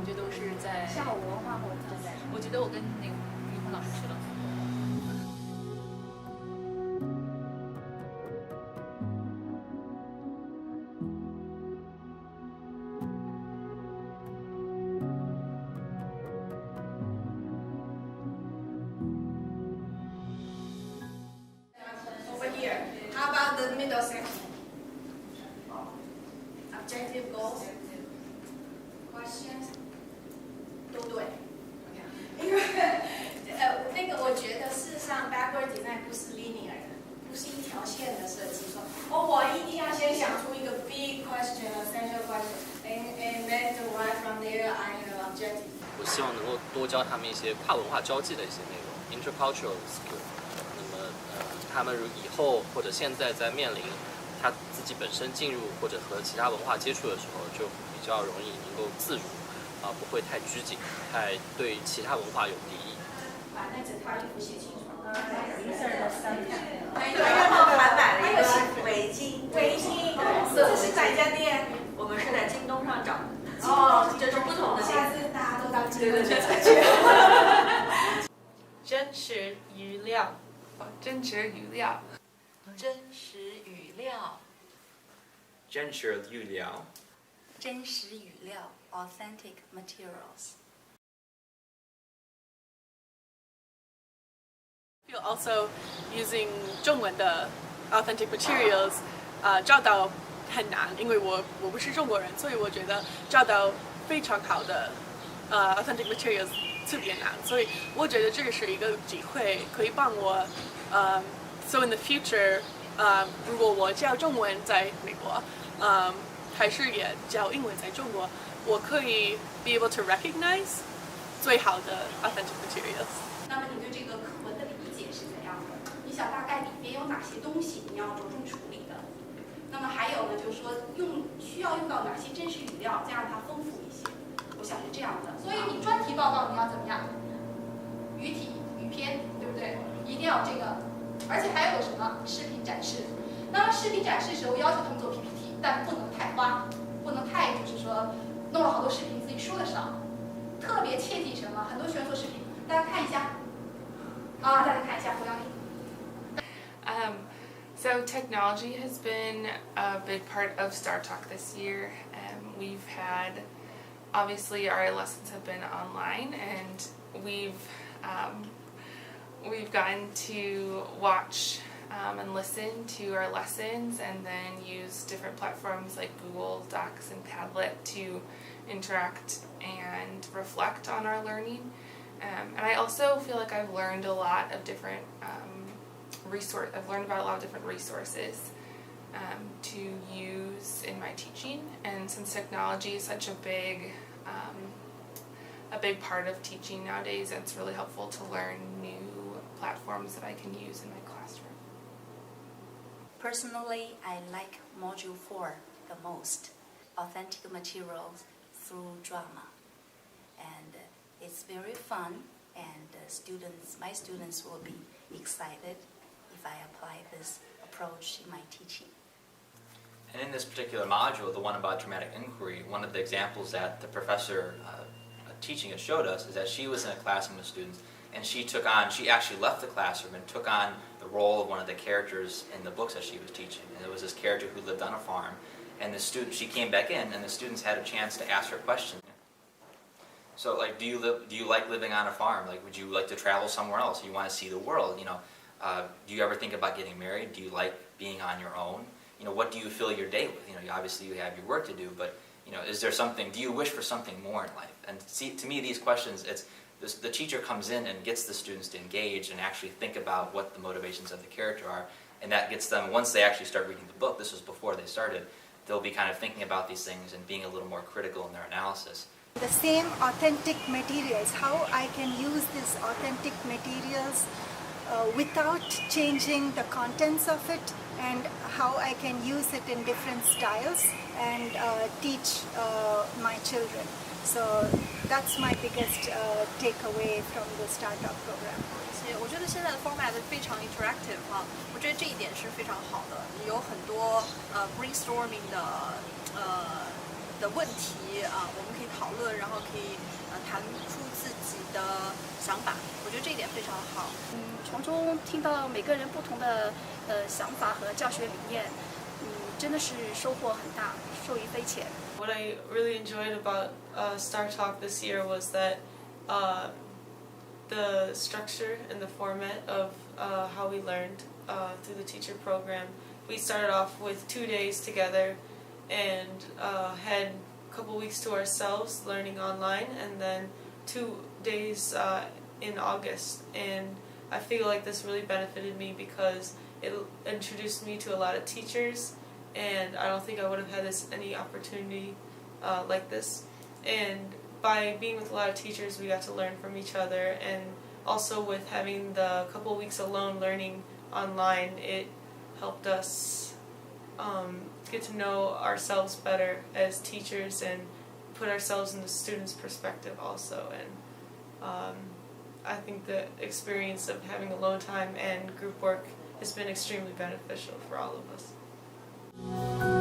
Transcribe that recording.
们就都是在下午文化活动在。我觉得我跟那个于坤老师去了。Over here. How about the middle section? Objective goals. Questions. 都对。因为那个我觉得事实上 backward design 不是 linear 的，不是一条线的设计。说我一定要先想出一个 big question, a central question, and then right from there I have objective. 我希望能够多教他们一些跨文化交际的一些内容 ，intercultural skill。那么他们以后或者现在在面临他自己本身进入或者和其他文化接触的时候，就比较容易能够自如，不会太拘谨，太对其他文化有敌意。把那整套衣服写清楚。银色的三角。对，然后还买了一个围巾。围巾，这是哪家店？我们是在京东上找的。哦，这是不同的店。下次大家都到京东去采取。真实语料，真实语料，真实语料，真实语料，真实语料 （authentic materials）。You're also using 中文的 authentic materials， 找到很难，因为我不是中国人，所以我觉得找到非常好的authentic materials 特别难，所以我觉得这是一个机会，可以帮我so in the future， 如果我教中文在美国，还是也教英文在中国，我可以 be able to recognize 最好的 authentic materials。那么你对这个课文的理解是怎样的？你想大概里边有哪些东西你要着重处理的？那么还有呢，就是说需要用到哪些真实语料，再让它丰富一些。我想是这样的。所以你专题报告你要怎么样？语体、语篇，对不对？一定要有这个，而且还有什么视频展示？那么视频展示的时候要求他们做 PPT， 但不能太花，不能太就是说弄了好多视频自己说的少。特别切记什么？很多学员做视频，大家看一下。大家看一下胡杨林。So technology has been a big part of Startalk this year. We've had, obviously our lessons have been online, and we've gotten to watch and listen to our lessons, and then use different platforms like Google Docs and Padlet to interact and reflect on our learning. And I also feel like I've learned a lot of different I've learned about a lot of different resources to use in my teaching. And since technology is such a big part of teaching nowadays, it's really helpful to learn new platforms that I can use in my classroom. Personally, I like Module 4 the most, authentic materials through drama. And it's very fun, and my students will be excited if I apply this approach in my teaching. And in this particular module, the one about dramatic inquiry, one of the examples that the professor teaching it showed us is that she was in a classroom with students, and she actually left the classroom and took on the role of one of the characters in the books that she was teaching. And it was this character who lived on a farm, and she came back in, and the students had a chance to ask her questions. So, like, do you like living on a farm? Like, would you like to travel somewhere else? You want to see the world, you know? Do you ever think about getting married? Do you like being on your own? You know, what do you fill your day with? You know, obviously you have your work to do, but, you know, is there something, do you wish for something more in life? And see, to me, these questions, the teacher comes in and gets the students to engage and actually think about what the motivations of the character are, and that gets them, once they actually start reading the book, this was before they started, they'll be kind of thinking about these things and being a little more critical in their analysis. The same authentic materials, how I can use these authentic materials without changing the contents of it, and how I can use it in different styles and teach my children. So that's my biggest takeaway from the Startalk program. 我觉得现在的 format 非常 interactive 哈，我觉得这一点是非常好的，有很多brainstorming 的的问题我们可以讨论，然后可以谈出自己的想法。我觉得这一点非常好。从中听到每个人不同的想法和教学理念，真的是收获很大，受益匪浅。What I really enjoyed about Startalk this year was that the structure and the format of how we learned through the teacher program. We started off with 2 days together and had a couple weeks to ourselves learning online, and then 2 days in August. And I feel like this really benefited me because it introduced me to a lot of teachers, and I don't think I would have had any opportunity like this. And by being with a lot of teachers, we got to learn from each other, and also with having the couple weeks alone learning online, it helped us get to know ourselves better as teachers and put ourselves in the students' perspective also. And I think the experience of having alone time and group work has been extremely beneficial for all of us.